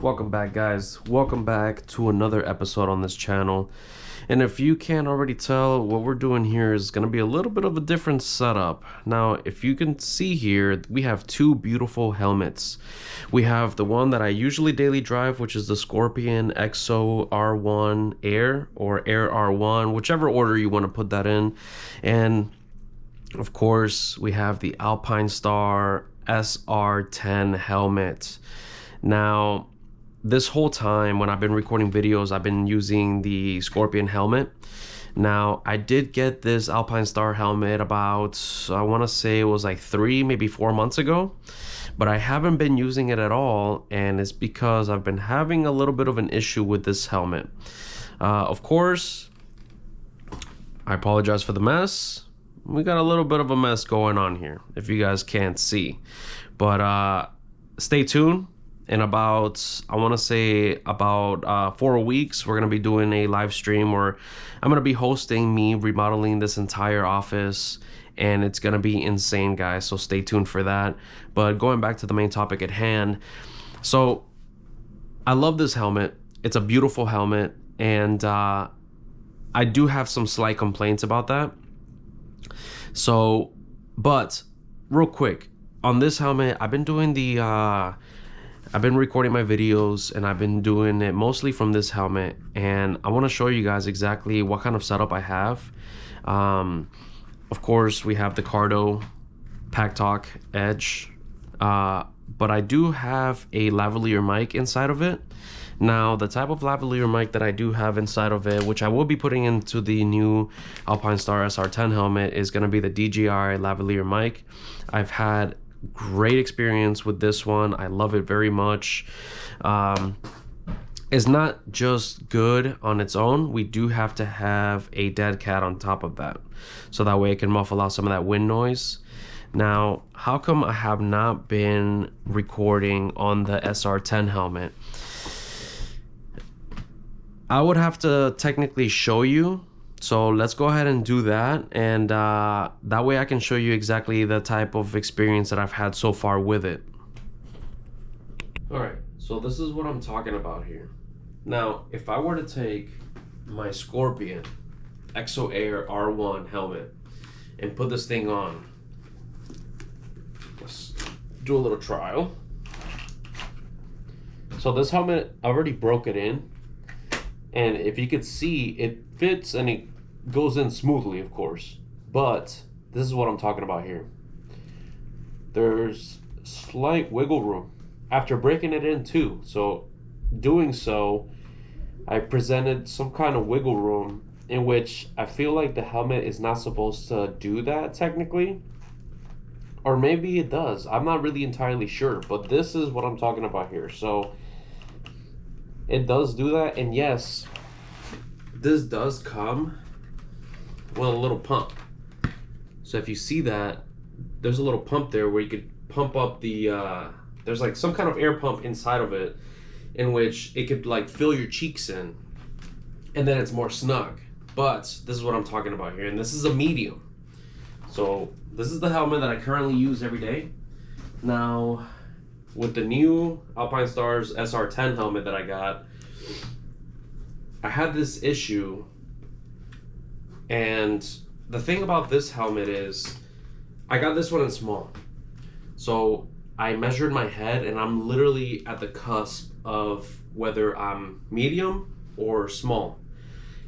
Welcome back, guys. Welcome back to another episode on this channel. And if you can't already tell, what we're doing here is going to be a little bit of a different setup. Now, if you can see here, we have two beautiful helmets. We have the one that I usually daily drive, which is the Scorpion XO R1 Air or Air R1, whichever order you want to put that in. And of course, we have the Alpinestar SR10 helmet. Now, this whole time when I've been recording videos, I've been using the Scorpion helmet. Now, I did get this Alpinestar helmet about, I want to say it was like 3, maybe 4 months ago, but I haven't been using it at all, and it's because I've been having a little bit of an issue with this helmet. Of course, I apologize for the mess. We got a little bit of a mess going on here, if you guys can't see, but stay tuned. In about, I want to say about 4 weeks, we're going to be doing a live stream where I'm going to be hosting me remodeling this entire office, and it's going to be insane, guys, so stay tuned for that. But going back to the main topic at hand, so I love this helmet. It's a beautiful helmet, and I do have some slight complaints about that. So, but real quick, on this helmet, I've been doing I've been recording my videos, and I've been doing it mostly from this helmet, and I want to show you guys exactly what kind of setup I have. Of course, we have the Cardo Pack Talk Edge, but I do have a lavalier mic inside of it. Now, the type of lavalier mic that I do have inside of it, which I will be putting into the new Alpinestar SR10 helmet, is going to be the DJI lavalier mic. I've had great experience with this one. I love it very much. It's not just good on its own. We do have to have a dead cat on top of that, so that way it can muffle out some of that wind noise. Now, how come I have not been recording on the SR10 helmet? I would have to technically show you, so let's go ahead and do that, and that way I can show you exactly the type of experience that I've had so far with it. Alright, so this is what I'm talking about here. Now, if I were to take my Scorpion XO Air R1 helmet and put this thing on, let's do a little trial. So this helmet, I already broke it in. And if you could see, it fits and it goes in smoothly, of course. But this is what I'm talking about here. There's slight wiggle room after breaking it in too. So doing so, I presented some kind of wiggle room in which I feel like the helmet is not supposed to do that technically. Or maybe it does. I'm not really entirely sure. But this is what I'm talking about here. So it does do that, and yes, this does come with a little pump. So if you see that, there's a little pump there where you could pump up the, there's like some kind of air pump inside of it in which it could like fill your cheeks in, and then it's more snug. But this is what I'm talking about here, and this is a medium. So this is the helmet that I currently use every day. Now, with the new Alpinestar's SR10 helmet that I got, I had this issue, and the thing about this helmet is I got this one in small. So I measured my head, and I'm literally at the cusp of whether I'm medium or small.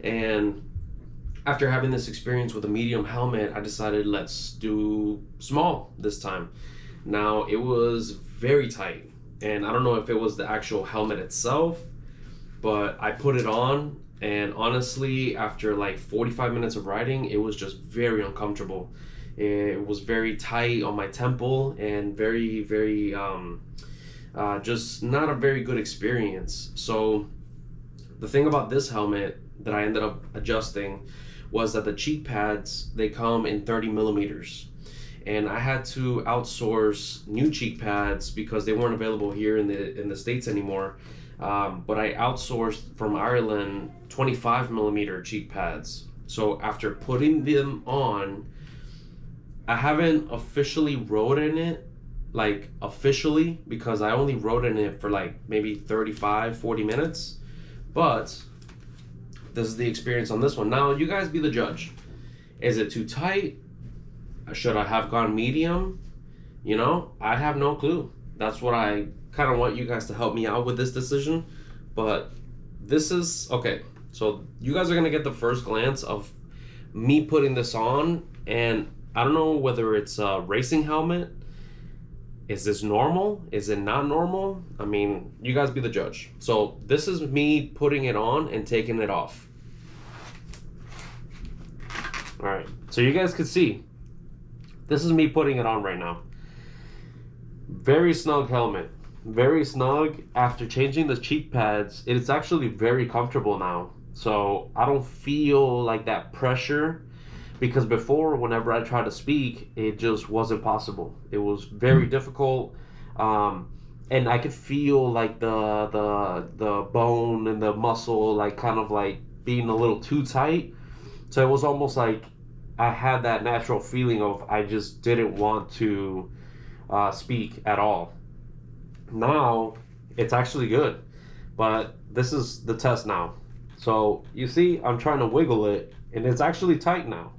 And after having this experience with a medium helmet, I decided let's do small this time. Now, it was very tight, and I don't know if it was the actual helmet itself, but I put it on, and honestly, after like 45 minutes of riding, it was just very uncomfortable. It was very tight on my temple, and very, very, just not a very good experience. So the thing about this helmet that I ended up adjusting was that the cheek pads, they come in 30 millimeters. And I had to outsource new cheek pads because they weren't available here in the States anymore. But I outsourced from Ireland 25 millimeter cheek pads. So after putting them on, I haven't officially rode in it like officially, because I only rode in it for like maybe 35-40 minutes, but this is the experience on this one. Now you guys be the judge. Is it too tight? Should I have gone medium? You know, I have no clue. That's what I kind of want you guys to help me out with this decision. But this is okay. So you guys are gonna get the first glance of me putting this on, and I don't know whether it's a racing helmet. Is this normal? Is it not normal? I mean, you guys be the judge. So this is me putting it on and taking it off. All right, so you guys can see, this is me putting it on right now. Very snug helmet, very snug. After changing the cheek pads, it's actually very comfortable now. So I don't feel like that pressure, because before, whenever I tried to speak, it just wasn't possible. It was very difficult, and I could feel like the bone and the muscle like kind of like being a little too tight. So it was almost like I had that natural feeling of I just didn't want to speak at all. Now it's actually good, but this is the test now. So you see, I'm trying to wiggle it, and it's actually tight now.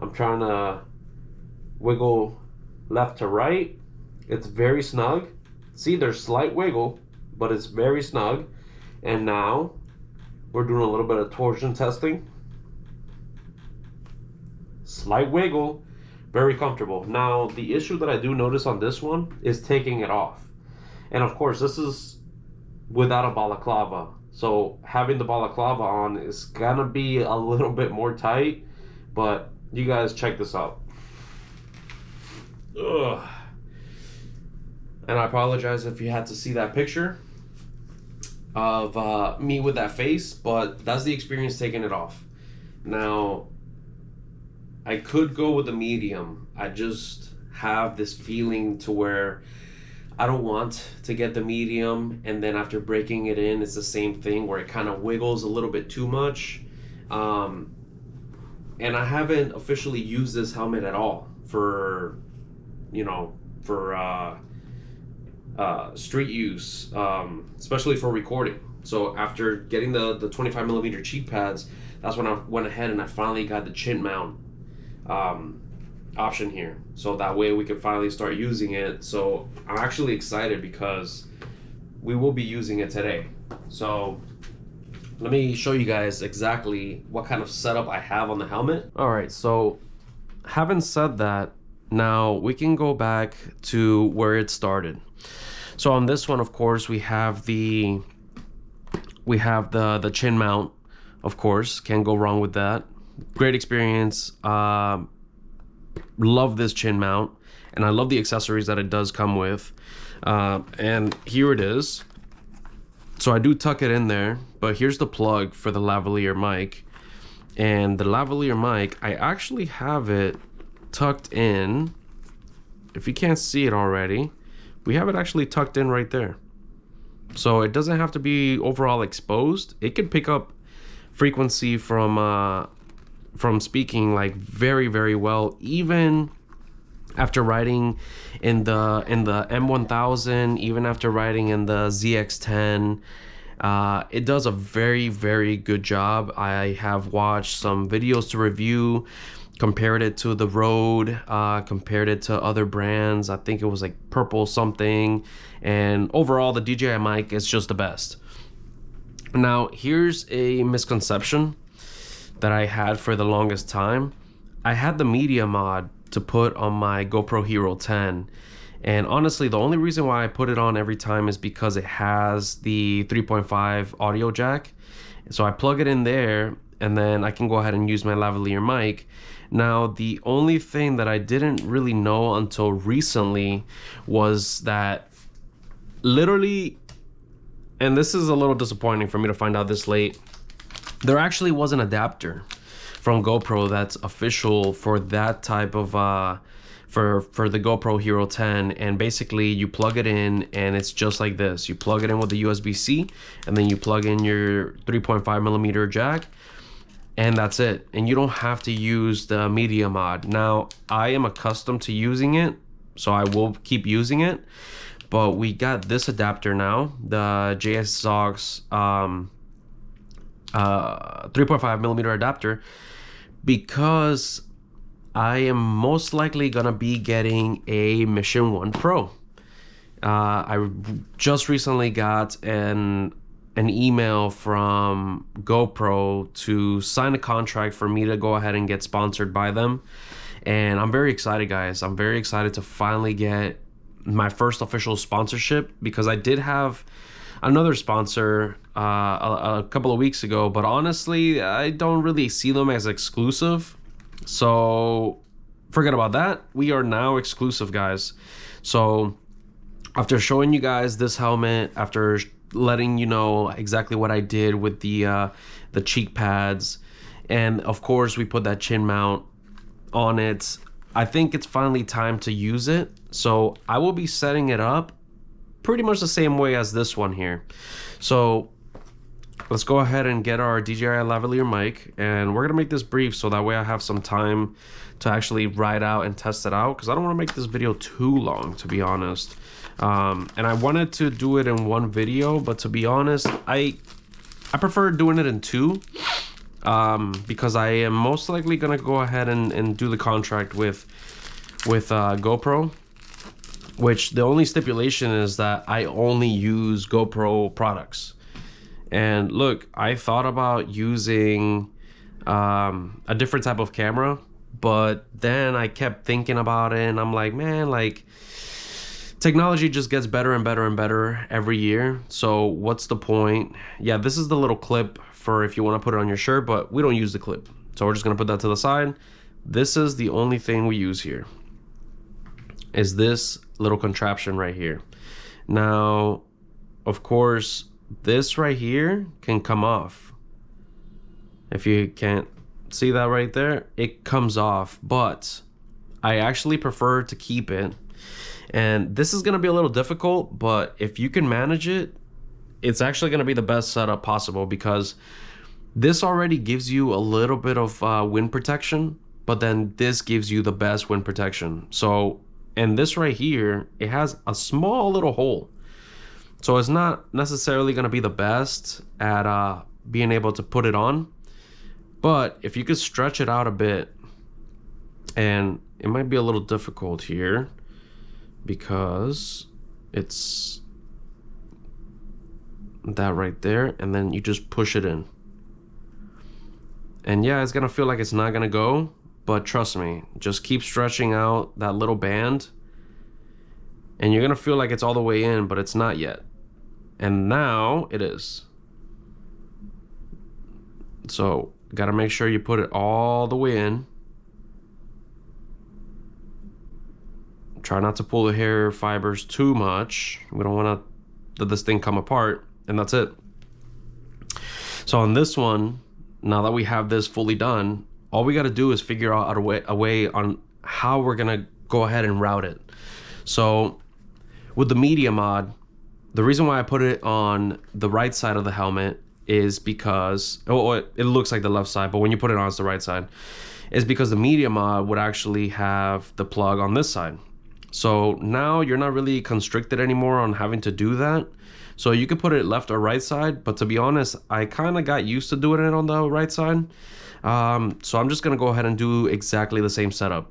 I'm trying to wiggle left to right. It's very snug. See, there's slight wiggle, but it's very snug. And now we're doing a little bit of torsion testing. Slight wiggle, very comfortable. Now, the issue that I do notice on this one is taking it off. And of course, this is without a balaclava. So having the balaclava on is gonna be a little bit more tight, but you guys check this out. Ugh. And I apologize if you had to see that picture of me with that face, but that's the experience taking it off. Now, I could go with the medium. I just have this feeling to where I don't want to get the medium, and then after breaking it in, it's the same thing where it kind of wiggles a little bit too much. And I haven't officially used this helmet at all for, you know, for street use, especially for recording. So after getting the 25mm cheek pads, that's when I went ahead and I finally got the chin mount option here, so that way we can finally start using it. So I'm actually excited because we will be using it today. So let me show you guys exactly what kind of setup I have on the helmet. All right, so having said that, now we can go back to where it started. So on this one, of course, we have the chin mount. Of course, can't go wrong with that. Great experience. Love this chin mount, and I love the accessories that it does come with. And here it is. So I do tuck it in there, but here's the plug for the lavalier mic. And the lavalier mic, I actually have it tucked in. If you can't see it already, we have it actually tucked in right there. So it doesn't have to be overall exposed. It can pick up frequency from speaking like very, very well, even after riding in the M1000, even after riding in the ZX10. It does a very, very good job. I have watched some videos to review, compared it to the Rode, compared it to other brands. I think it was like Purple something, and overall the DJI mic is just the best. Now here's a misconception that I had for the longest time. I had the media mod to put on my GoPro Hero 10, and honestly the only reason why I put it on every time is because it has the 3.5 audio jack. So I plug it in there, and then I can go ahead and use my lavalier mic. Now the only thing that I didn't really know until recently was that literally, and this is a little disappointing for me to find out this late, there actually was an adapter from GoPro that's official for that type of for the GoPro Hero 10, and basically you plug it in and it's just like this. You plug it in with the USB-C, and then you plug in your 3.5mm jack, and that's it. And you don't have to use the media mod. Now I am accustomed to using it so I will keep using it. But we got this adapter now, the JSOX 3.5 millimeter adapter, because I am most likely gonna be getting a Mission 1 Pro. I just recently got an email from Gopro to sign a contract for me to go ahead and get sponsored by them. And I'm very excited, guys. I'm very excited to finally get my first official sponsorship, because I did have another sponsor a couple of weeks ago, but honestly, I don't really see them as exclusive. So forget about that. We are now exclusive, guys. So after showing you guys this helmet, after letting you know exactly what I did with the cheek pads, and of course we put that chin mount on it, I think it's finally time to use it. So I will be setting it up pretty much the same way as this one here. So let's go ahead and get our DJI lavalier mic, and we're gonna make this brief so that way I have some time to actually ride out and test it out, because I don't want to make this video too long, to be honest. And I wanted to do it in one video, but to be honest, I prefer doing it in two, because I am most likely gonna go ahead and do the contract with GoPro, which the only stipulation is that I only use GoPro products. And look, I thought about using a different type of camera, but then I kept thinking about it, and I'm like, man, like, technology just gets better and better and better every year. So what's the point? Yeah, this is the little clip for if you want to put it on your shirt, but we don't use the clip. So we're just going to put that to the side. This is the only thing we use here, is this little contraption right here. Now, of course, this right here can come off. If you can't see that right there, it comes off, but I actually prefer to keep it. And this is going to be a little difficult, but if you can manage it, it's actually going to be the best setup possible, because this already gives you a little bit of wind protection, but then this gives you the best wind protection. So, and this right here, it has a small little hole. So it's not necessarily going to be the best at being able to put it on, but if you could stretch it out a bit, and it might be a little difficult here because it's that right there, and then you just push it in. And yeah, it's gonna feel like it's not gonna go, but trust me, just keep stretching out that little band, and you're gonna feel like it's all the way in, but it's not yet. And now it is. So gotta make sure you put it all the way in. Try not to pull the hair fibers too much. We don't want to let this thing come apart, and that's it. So on this one, now that we have this fully done, all we got to do is figure out a way on how we're gonna go ahead and route it. So with the media mod, the reason why I put it on the right side of the helmet is because, oh, it looks like the left side, but when you put it on, it's the right side, is because the media mod would actually have the plug on this side. So now you're not really constricted anymore on having to do that. So you could put it left or right side, but to be honest, I kind of got used to doing it on the right side. So I'm just gonna go ahead and do exactly the same setup.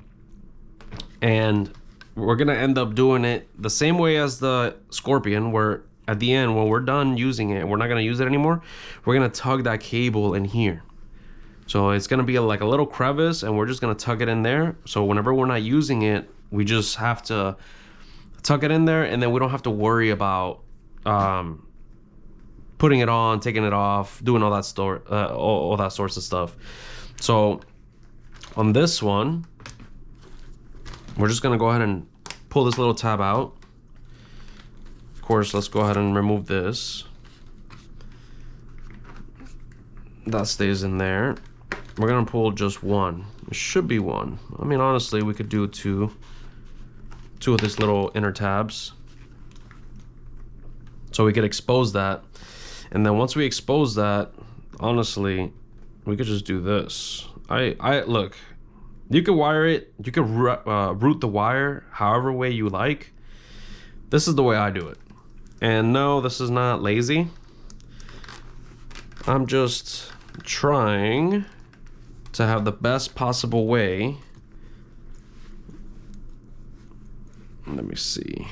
And we're gonna end up doing it the same way as the Scorpion, where at the end, when we're done using it, we're not gonna use it anymore, we're gonna tug that cable in here. So it's gonna be like a little crevice, and we're just gonna tug it in there. So whenever we're not using it, we just have to tuck it in there, and then we don't have to worry about putting it on, taking it off, doing all that sorts of stuff. So on this one, we're just gonna go ahead and pull this little tab out. Of course, let's go ahead and remove this. That stays in there. We're gonna pull just one. It should be one. I mean, honestly, we could do two of these little inner tabs, so we could expose that. And then once we expose that, honestly, we could just do this. I look, You can wire it, you can route the wire however way you like. This is the way I do it. And no, this is not lazy. I'm just trying to have the best possible way. Let me see.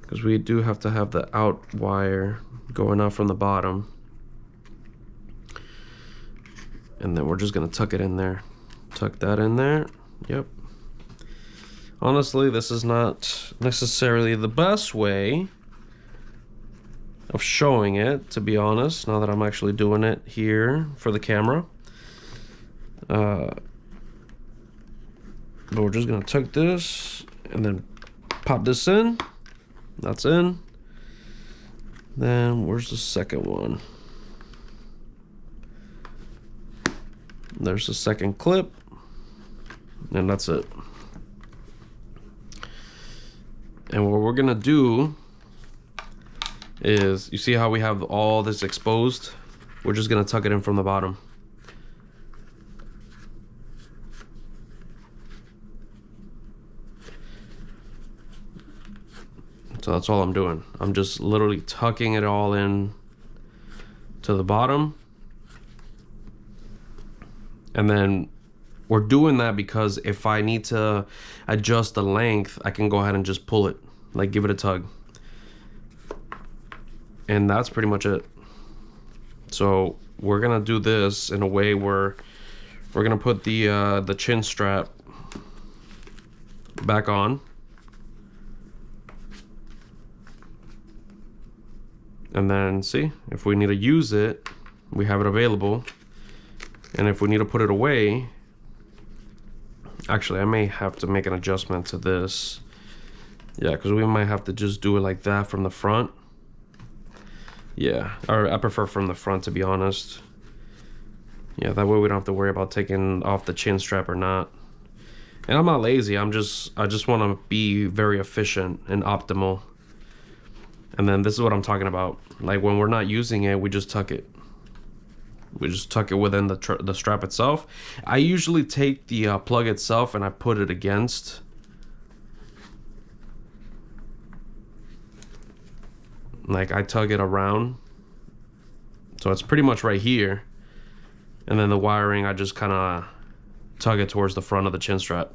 Because we do have to have the out wire going out from the bottom. And then we're just gonna tuck it in there. Tuck that in there. Yep. Honestly, this is not necessarily the best way of showing it, to be honest, now that I'm actually doing it here for the camera. But we're just gonna tuck this and then pop this in. That's in. Then where's the second one? There's the second clip, and that's it. And what we're gonna do is, you see how we have all this exposed? We're just gonna tuck it in from the bottom. So that's all I'm doing. I'm just literally tucking it all in to the bottom. And then we're doing that because if I need to adjust the length, I can go ahead and just pull it, like give it a tug. And that's pretty much it. So we're gonna do this in a way where we're gonna put the chin strap back on. And then see, if we need to use it, we have it available. And if we need to put it away, actually I may have to make an adjustment to this. Yeah, because we might have to just do it like that from the front. Yeah, or I prefer from the front, to be honest. Yeah, that way we don't have to worry about taking off the chin strap or not. And I'm not lazy, I just want to be very efficient and optimal. And then this is what I'm talking about. Like when we're not using it, we just tuck it. We just tuck it within the strap itself. I usually take the plug itself and I put it against. Like I tug it around. So it's pretty much right here. And then the wiring, I just kind of tug it towards the front of the chin strap.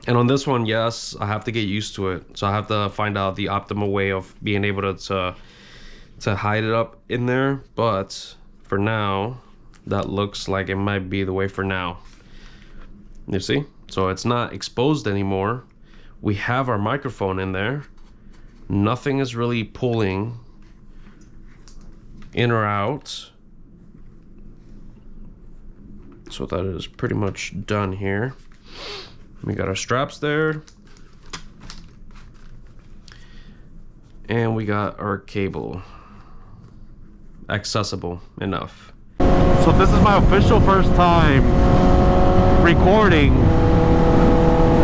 And on this one, yes, I have to get used to it. So I have to find out the optimal way of being able to hide it up in there. But for now, that looks like it might be the way for now. You see? So it's not exposed anymore. We have our microphone in there. Nothing is really pulling in or out. So that is pretty much done here. We got our straps there. And we got our cable. Accessible enough. So this is my official first time recording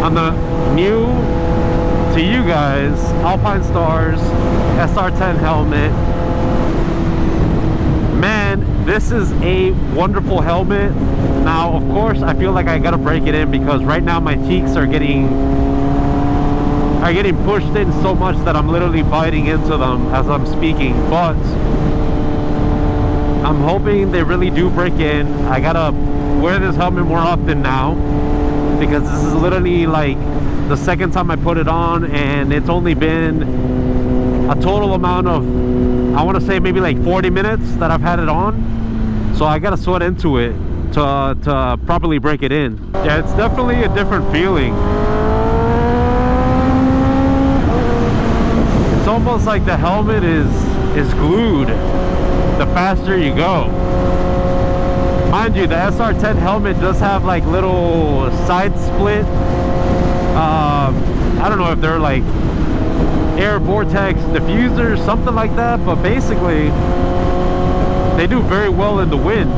on the new, to you guys, Alpine Stars SR10 helmet. Man, this is a wonderful helmet. Now, of course, I feel like I gotta break it in because right now my cheeks are getting pushed in so much that I'm literally biting into them as I'm speaking. But I'm hoping they really do break in. I gotta wear this helmet more often now because this is literally like the second time I put it on, and it's only been a total amount of, I want to say maybe like 40 minutes that I've had it on. So I gotta sweat into it to properly break it in. Yeah, it's definitely a different feeling. It's almost like the helmet is glued the faster you go. Mind you, the SR10 helmet does have like little side split. I don't know if they're like air vortex diffusers, something like that, but basically they do very well in the wind.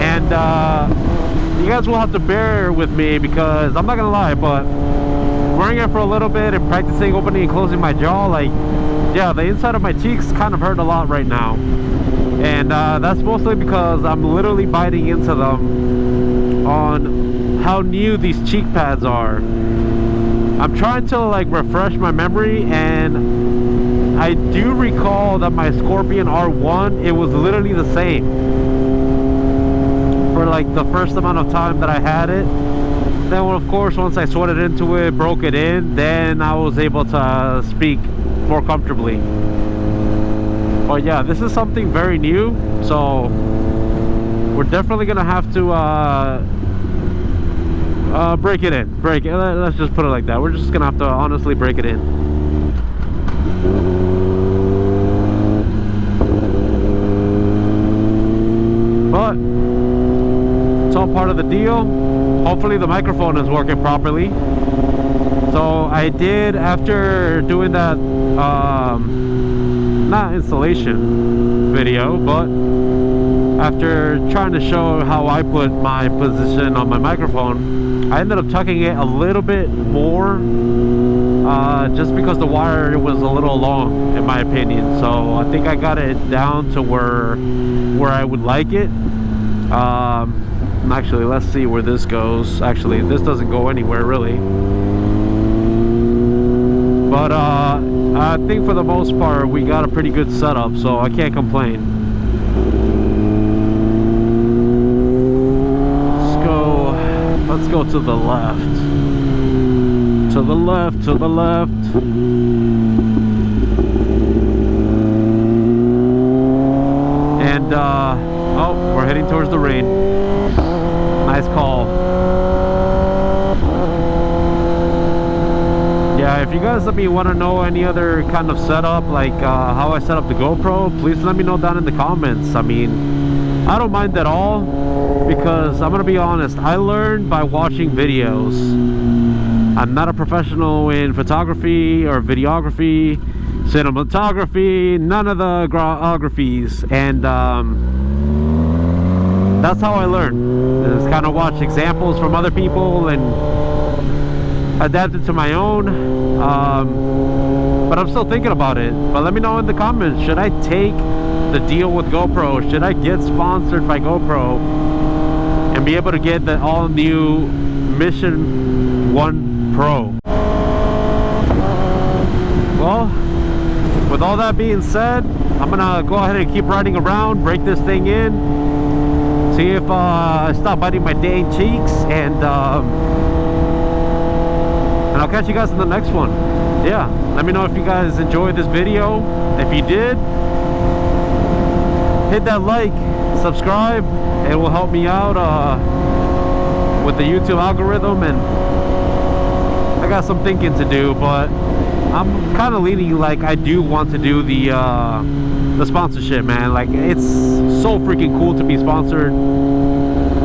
And you guys will have to bear with me because I'm not gonna lie, but wearing it for a little bit and practicing opening and closing my jaw, like, yeah, the inside of my cheeks kind of hurt a lot right now. And that's mostly because I'm literally biting into them on how new these cheek pads are. I'm trying to like refresh my memory, and I do recall that my Scorpion R1, it was literally the same for like the first amount of time that I had it. Then of course, once I sweated into it, broke it in, then I was able to speak more comfortably. But yeah, this is something very new, so we're definitely gonna have to break it in. Let's just put it like that. We're just gonna have to honestly break it in. But it's all part of the deal. Hopefully the microphone is working properly. So I did, after doing that not installation video, but after trying to show how I put my position on my microphone, I ended up tucking it a little bit more, just because the wire was a little long, in my opinion. So I think I got it down to where I would like it. Actually, let's see where this goes. Actually, this doesn't go anywhere really, but I think for the most part we got a pretty good setup, so I can't complain. Let's go to the left. To the left, to the left. And oh, we're heading towards the rain. Nice call. Yeah, if you guys let me want to know any other kind of setup, like how I set up the GoPro, please let me know down in the comments. I mean, I don't mind at all, because I'm gonna be honest, I learned by watching videos. I'm not a professional in photography or videography, cinematography, none of the graphies, and that's how I learn. Just kind of watch examples from other people and adapt it to my own. But I'm still thinking about it. But let me know in the comments, should I take the deal with GoPro? Should I get sponsored by GoPro and be able to get the all new Mission 1 Pro? Well, with all that being said, I'm gonna go ahead and keep riding around, break this thing in, see if I stop biting my dang cheeks, and I'll catch you guys in the next one. Yeah, let me know if you guys enjoyed this video. If you did, hit that like, subscribe. It will help me out with the YouTube algorithm, and I got some thinking to do, but I'm kind of leaning like I do want to do the sponsorship, man. Like, it's so freaking cool to be sponsored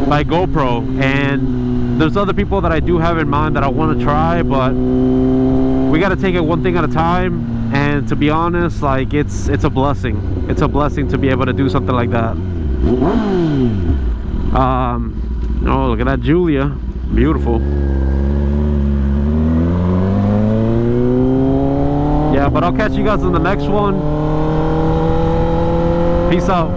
by GoPro, and there's other people that I do have in mind that I want to try, but we got to take it one thing at a time. And to be honest, like, it's a blessing. It's a blessing to be able to do something like that. Oh, look at that Julia, beautiful. Yeah, but I'll catch you guys in the next one. Peace out.